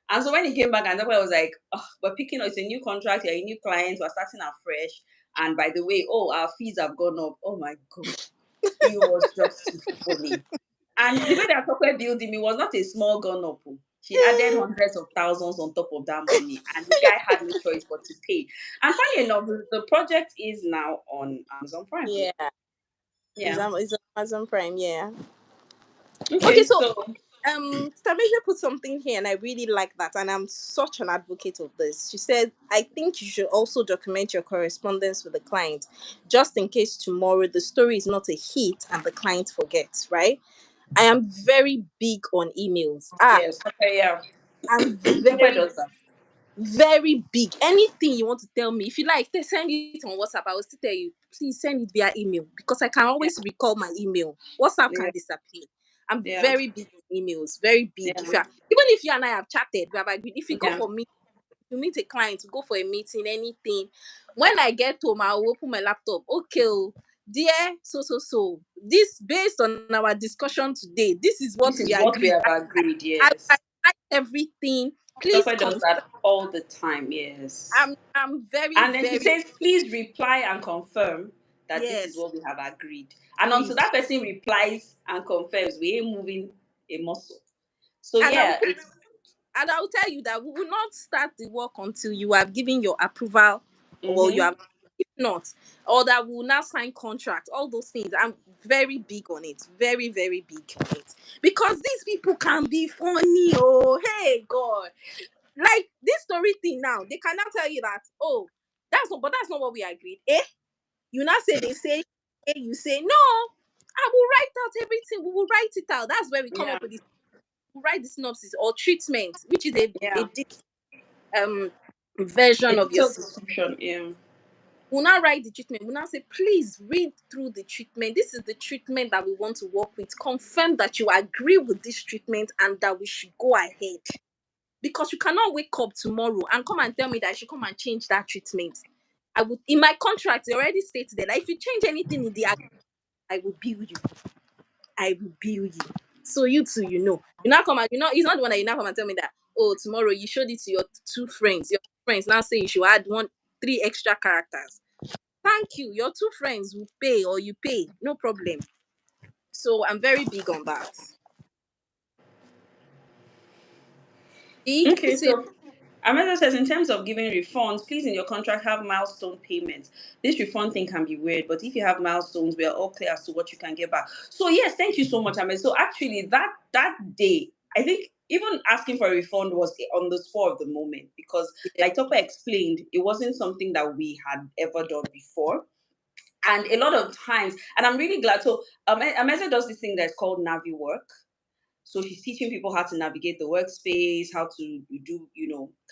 And so when he came back, and I was like, oh, we're picking up, it's a new contract, you're a new client, we're starting afresh. And by the way, our fees have gone up. Oh my God. It was just too funny. And the way that Tokwe billed him, it was not a small gun up. She added hundreds of thousands on top of that money, and the guy had no choice but to pay. And funny enough, the project is now on Amazon Prime. Yeah. Yeah. It's on Amazon Prime, yeah. Okay, Okay, so so Stamasia put something here, and I really like that, and I'm such an advocate of this. She said, "I think you should also document your correspondence with the client, just in case tomorrow the story is not a hit and the client forgets." Right? I am very big on emails. yes, okay, yeah. I'm Tokwe does that. very big. Anything you want to tell me, if you like, send it on WhatsApp. I will still tell you, please send it via email because I can always recall my email. WhatsApp can Yeah, disappear. I'm yeah, very big on emails, very big. yeah, Even if you and I have chatted, we have agreed. If you go yeah. for me, you meet a client, you go for a meeting, anything. When I get home, I'll open my laptop. Okay, dear, so. This based on our discussion today. This is what This we is what we agreed. have agreed, I yes. write everything. Please Tokwe does that all the time, yes. I'm very, And then she very, says, please reply and confirm that this is yes, what we have agreed. And until agreed. that person replies and confirms, we ain't moving a muscle. So And yeah, it's I will tell you that we will not start the work until you have given your approval, or you mm-hmm. have, if not, or that we will now sign contract. All those things. I'm very big on it. Very, very big on it. Because these people can be funny. Oh, hey God. Like this story thing now, they can now tell you that, oh, that's not what we agreed. You now say they say, you say no. I will write out everything. We will write it out. That's where we come Yeah, up with this. We write the synopsis or treatment, which is a yeah. um version A of your. detailed description, yeah. We'll now write the treatment. We'll now say, please read through the treatment. This is the treatment that we want to work with. Confirm that you agree with this treatment and that we should go ahead. Because you cannot wake up tomorrow and come and tell me that I should come and change that treatment. I would, in my contract, it already states that if you change anything in the I will bill you. I will bill you. So you too, you now come and it's not the one that you now come and tell me that, oh, tomorrow you showed it to your two friends. Your friends now say you should add three extra characters. Thank you. Your two friends will pay or you pay, no problem. So I'm very big on that. Okay, See, so Amanda says, in terms of giving refunds, please in your contract have milestone payments. This refund thing can be weird, but if you have milestones, we are all clear as to what you can get back. So yes, thank you so much, Amanda. So actually, that day, I think even asking for a refund was on the spur of the moment because, yeah, like Topa explained, it wasn't something that we had ever done before. And a lot of times, and I'm really glad. So Amanda does this thing that's called Navi work. So she's teaching people how to navigate the workspace, how to do,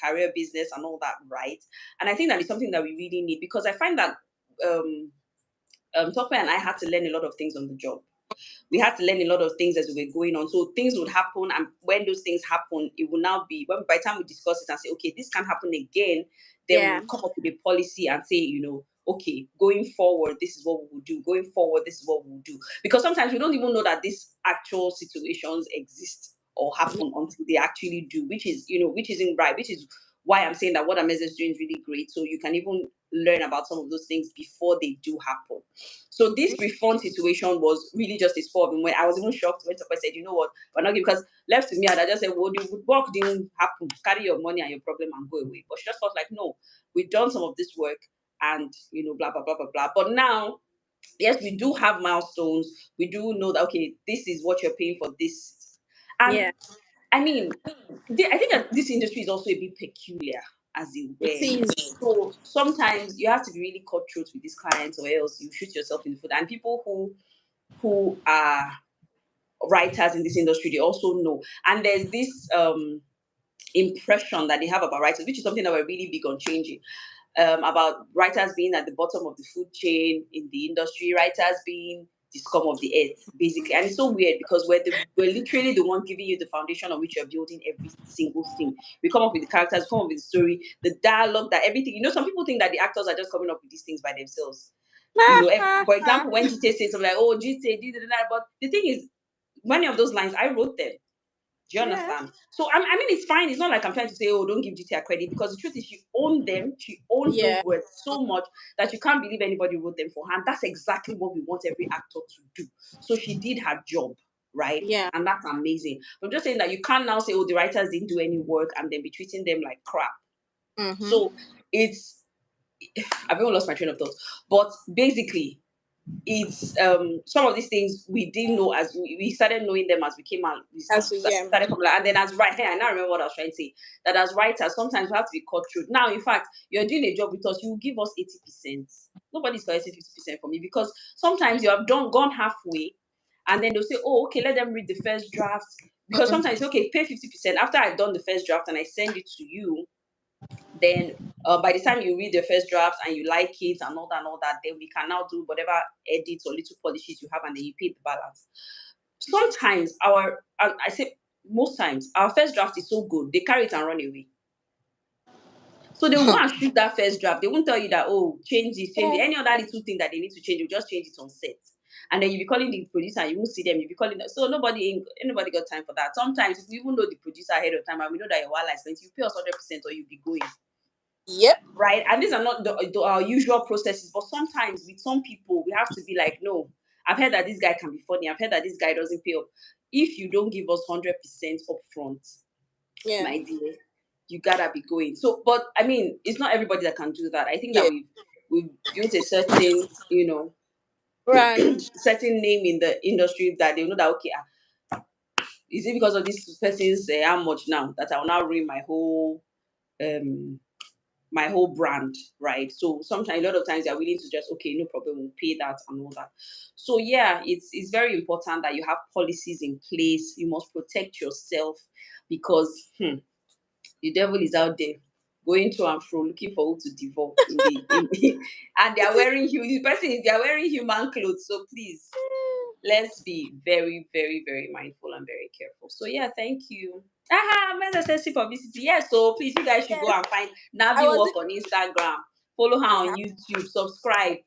career business and all that, right? And I think that is something that we really need because I find that Tope and I had to learn a lot of things on the job. We had to learn a lot of things as we were going on. So things would happen, and when those things happen, it will now be by the time we discuss it and say, okay, this can't happen again, then yeah, we'll come up with a policy and say, okay, going forward, this is what we will do. Going forward, this is what we'll do. Because sometimes we don't even know that these actual situations exist or happen until they actually do, which is, which isn't right, which is why I'm saying that what Ameza is doing is really great. So you can even learn about some of those things before they do happen. So this refund situation was really just a spur of the moment. I was even shocked when somebody said, you know what, we're not giving, because left to me, I just said, well, the work didn't happen. Carry your money and your problem and go away. But she just felt like, no, we've done some of this work and, blah, blah, blah, blah, blah. But now yes, we do have milestones. We do know that, okay, this is what you're paying for this. And Yeah, I mean, I think that this industry is also a bit peculiar, as it it were. is. So sometimes you have to be really cutthroat with these clients, or else you shoot yourself in the foot. And people who are writers in this industry, they also know. And there's this impression that they have about writers, which is something that we're really big on changing. About writers being at the bottom of the food chain in the industry, writers being the scum of the earth, basically. And it's so weird because we're literally the one giving you the foundation on which you're building every single thing. We come up with the characters, we come up with the story, the dialogue, that everything. You know, some people think that the actors are just coming up with these things by themselves. You know, for example, when GT says something like, "Oh, GT did that," but the thing is, many of those lines I wrote them. Do you Yeah, understand? So I mean, it's fine. It's not like I'm trying to say, oh, don't give GT credit, because the truth is, she owned them. She owned those yeah, words so much that you can't believe anybody wrote them for her. And that's exactly what we want every actor to do. So she did her job, right? yeah. And that's amazing. But I'm just saying that you can't now say, oh, the writers didn't do any work and then be treating them like crap. Mm-hmm. So it's I've even lost my train of thought. But basically, it's some of these things we didn't know as we started knowing them as we came out. We As we started popular, and then as right here, I now remember what I was trying to say. That as writers, sometimes we have to be cut through. Now, in fact, you're doing a job with us. You give us 80%. Nobody's collecting 50% from you, because sometimes you have gone halfway, and then they'll say, "Oh, okay, let them read the first draft." Because sometimes, okay, pay 50% after I've done the first draft and I send it to you. Then by the time you read the first draft and you like it and all that, then we can now do whatever edits or little polishes you have, and then you pay the balance. Sometimes I say most times, our first draft is so good, they carry it and run away. So they'll go and shoot that first draft. They won't tell you that, oh, change this, change it. Any other little thing that they need to change, they'll just change it on set. And then you'll be calling the producer and you won't see them. You'll be calling them. So anybody got time for that. Sometimes if you even know the producer ahead of time and we know that your Wahala is going to, you pay us 100% or you'll be going. Yep. Right? And these are not our usual processes, but sometimes with some people, we have to be like, no, I've heard that this guy can be funny. I've heard that this guy doesn't pay up. If you don't give us 100% upfront, Yeah. my dear, you gotta be going. So, but I mean, it's not everybody that can do that. I think that Yeah. we've built a certain, Brand. certain name in the industry that they know that, okay, is it because of this person's how much now that I'll now ruin my whole brand, right? So sometimes, a lot of times, they're willing to just, okay, no problem, we'll pay that and all that. So yeah, it's very important that you have policies in place. You must protect yourself, because the devil is out there going to and fro looking for who to devour and they are wearing human clothes. So please, let's be very, very, very mindful and very careful. So yeah, thank you. Necessary publicity. Yes, so please, you guys should go Yes. and find I Navi was Work on Instagram. Follow her on uh-huh. YouTube. Subscribe. I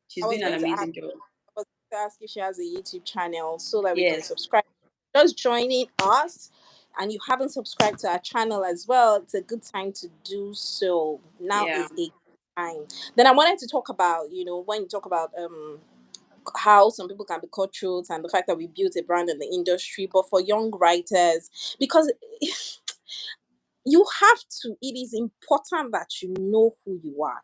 She's was doing an going to ask amazing job. I was going to ask if she has a YouTube channel so that we can Yes. subscribe. Just joining us, and you haven't subscribed to our channel as well, it's a good time to do so. Now Yeah. is a good time. Then I wanted to talk about, when you talk about how some people can be cutthroat and the fact that we built a brand in the industry, but for young writers, because you have to, it is important that you know who you are.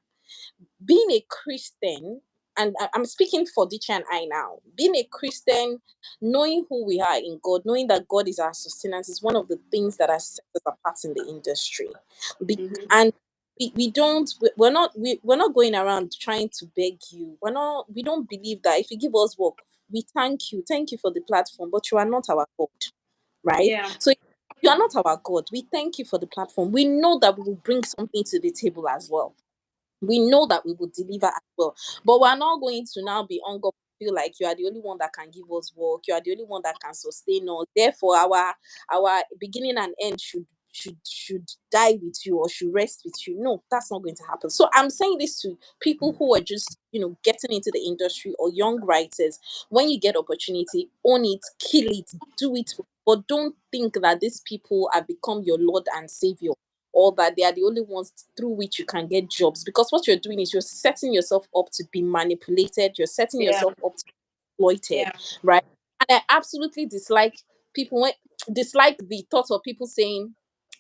Being a Christian, and I'm speaking for Dicha and I now, being a Christian, knowing who we are in God, knowing that God is our sustenance, is one of the things that has set us apart in the industry. Mm-hmm. And we don't we're not going around trying to beg you. We don't believe that if you give us work, we thank you for the platform, but you are not our God, right? Yeah. So you are not our God. We thank you for the platform. We know that we will bring something to the table as well. We know that we will deliver as well, but we're not going to now be on God, feel like you are the only one that can give us work, you are the only one that can sustain us, therefore our beginning and end should die with you or should rest with you. No, that's not going to happen. So I'm saying this to people who are just getting into the industry, or young writers. When you get opportunity, own it, kill it, do it, but don't think that these people have become your Lord and Savior, or that they are the only ones through which you can get jobs. Because what you're doing is you're setting yourself up to be manipulated, you're setting Yeah. yourself up to be exploited, Yeah. right? And I absolutely dislike the thought of people saying,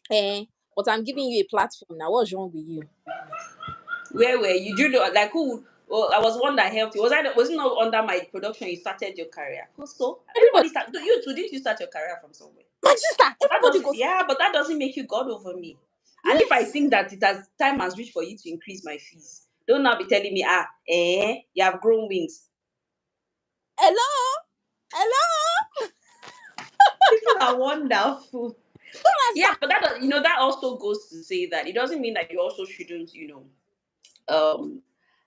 but I'm giving you a platform now. What's wrong with you? Where were you? Do you know, like, who Well, I was one that helped you. Was it not under my production you started your career? Also, Everybody, everybody start. You too, didn't you start your career from somewhere? My sister, But that everybody doesn't. goes. Yeah, but that doesn't make you God over me. And if I Yes. think that time has reached for you to increase my fees, don't now be telling me, you have grown wings. Hello. Hello. People are wonderful. Who Yeah, has but that also goes to say that it doesn't mean that you also shouldn't,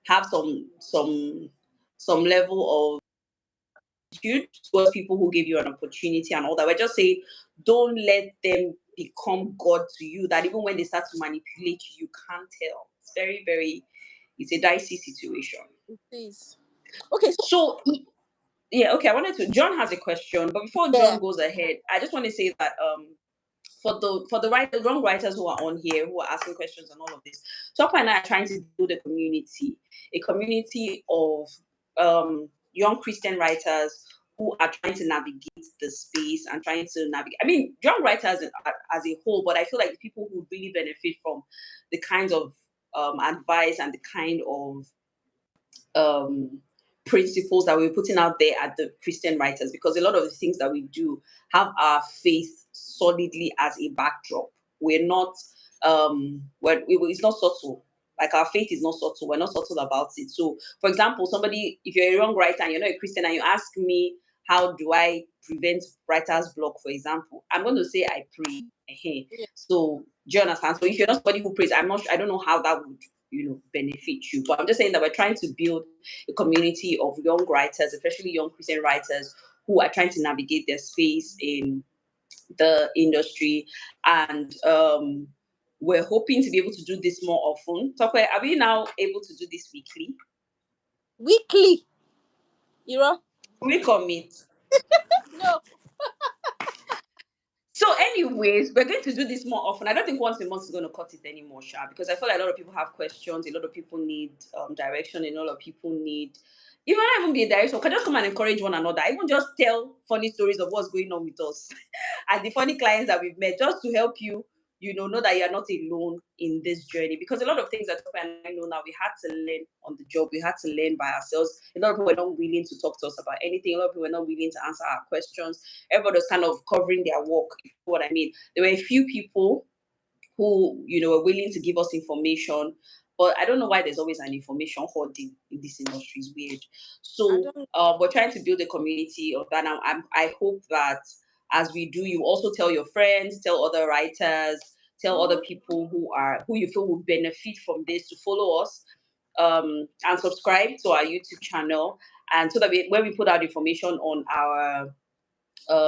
have some level of towards people who give you an opportunity and all that. We're just saying, don't let them become God to you. That even when they start to manipulate you, you can't tell. It's very, very. It's a dicey situation. Please. Okay. So So yeah, okay. John has a question, but before yeah, John goes ahead, I just want to say that for the wrong writers who are on here who are asking questions and all of this, Tope and I are trying to build a community of young Christian writers who are trying to navigate the space and trying to navigate. I mean, young writers as a whole, but I feel like the people who really benefit from the kinds of advice and the kind of principles that we're putting out there at the Christian writers, because a lot of the things that we do have our faith solidly as a backdrop. We're not, it's not subtle. Like our faith is not subtle. We're not subtle about it. So, for example, if you're a young writer and you're not a Christian and you ask me, how do I prevent writer's block, for example, I'm going to say I pray. yeah. So, do you understand? So, if you're not somebody who prays, I don't know how that would, benefit you. But I'm just saying that we're trying to build a community of young writers, especially young Christian writers, who are trying to navigate their space in the industry. And we're hoping to be able to do this more often. Tope, are we now able to do this weekly? Weekly. You know? We commit. No. So, anyways, we're going to do this more often. I don't think once a month is going to cut it anymore, Sha, because I feel like a lot of people have questions. A lot of people need direction. And a lot of people need, even not even be a direction, can just come and encourage one another. Even just tell funny stories of what's going on with us and the funny clients that we've met, just to help you, know that you're not alone in this journey. Because a lot of things that I know now, we had to learn on the job. We had to learn by ourselves. A lot of people were not willing to talk to us about anything. A lot of people were not willing to answer our questions. Everybody was kind of covering their work, if you know what I mean. There were a few people who, were willing to give us information, but I don't know why there's always an information hoarding in this industry. It's weird. I So don't. we're trying to build a community of that. I hope that as we do, you also tell your friends, tell other writers, tell other people who you feel will benefit from this to follow us, and subscribe to our YouTube channel, and so that when we put out information on our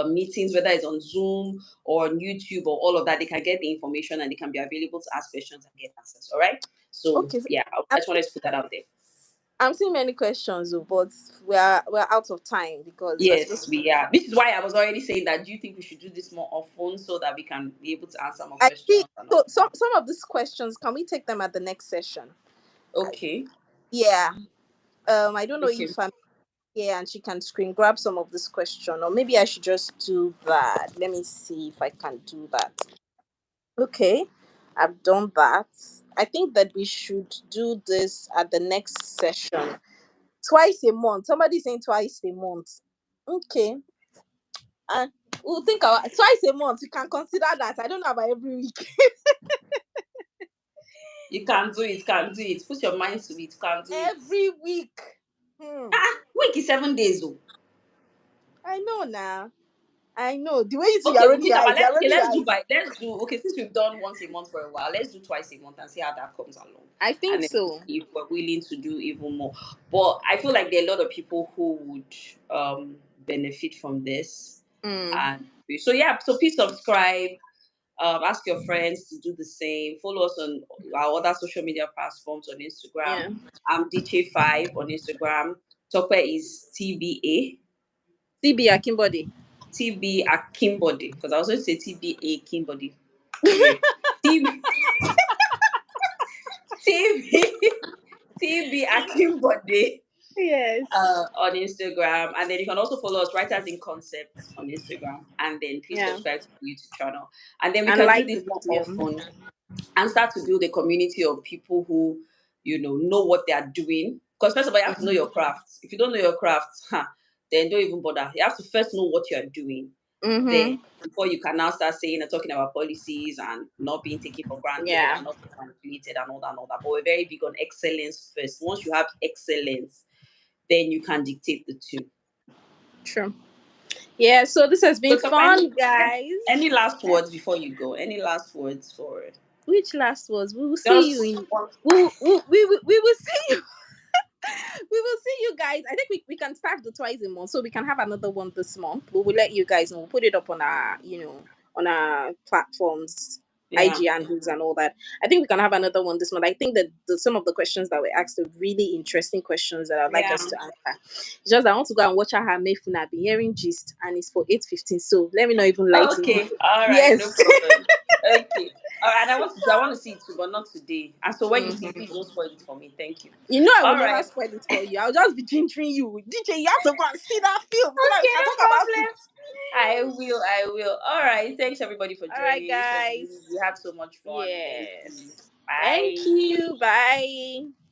meetings, whether it's on Zoom or on YouTube or all of that, they can get the information and they can be available to ask questions and get answers. All right. So Okay. yeah, I just wanted to put that out there. I'm seeing many questions, but we're out of time because we're Yes, supposed to. we are. This is why I was already saying that. Do you think we should do this more often so that we can be able to answer more I questions think and so. all? Some of these questions, can we take them at the next session? Okay. Yeah. I don't know Okay. if I'm here and she can screen grab some of this question, or maybe I should just do that. Let me see if I can do that. Okay, I've done that. I think that we should do this at the next session. Twice a month. Somebody's saying twice a month. Okay. And we'll think about twice a month. We can consider that. I don't know about every week. You can do it. Can do it. Put your mind to it. Can do it. Every week. Week is 7 days. Oh. I know now. I know. The way you see, Okay, you're we'll rolling think your about eyes. You're rolling your let's do eyes. okay, since we've done once a month for a while, let's do twice a month and see how that comes along. I think And then so. if we're willing to do even more. But I feel like there are a lot of people who would benefit from this. Mm. And so yeah, so please subscribe, ask your friends to do the same. Follow us on our other social media platforms on Instagram. Yeah. I'm DICHE5 on Instagram. Tope is TBAkinbode. TBAkinbode, because I was going to say TBAkinbode. Weird. TB TBAkinbode Yes. on Instagram, and then you can also follow us Writers in Concepts on Instagram, and then please Yeah. subscribe to the YouTube channel, and then we And can do like the this more video. often and start to build a community of people who know what they are doing Because first of all, you have to know your craft. If you don't know your craft, then don't even bother. You have to first know what you're doing. Then before you can now start saying and talking about policies and not being taken for granted and not being manipulated and all that. But we're very big on excellence first. Once you have excellence, then you can dictate the two. True. Yeah, so this has been fun, guys. Any last words before you go? Any last words for it? Which last words? We will see you in. We will see you. We will see you guys. I think we can start the twice a month, so we can have another one this month. But we'll let you guys know. We'll put it up on our, on our platforms, IG handles and all that. I think we can have another one this month. I think that some of the questions that were asked are really interesting questions that I'd like us to answer. It's just I want to go and watch her Mayfuna. I've been hearing gist, and it's for 8:15. So let me not even lie to you. Okay, all right, no problem. Okay. All right, I want to see it too, but not today. And so when you see it, please don't spoil it for me. Thank you. You know I will never spoil it for you. I'll just be gingering you. DJ, you have to go and see that film so that we can talk about it. I will. All right. Thanks everybody for joining. All right, guys. We had so much fun. Yes. Thank you. Bye. Thank you. Bye.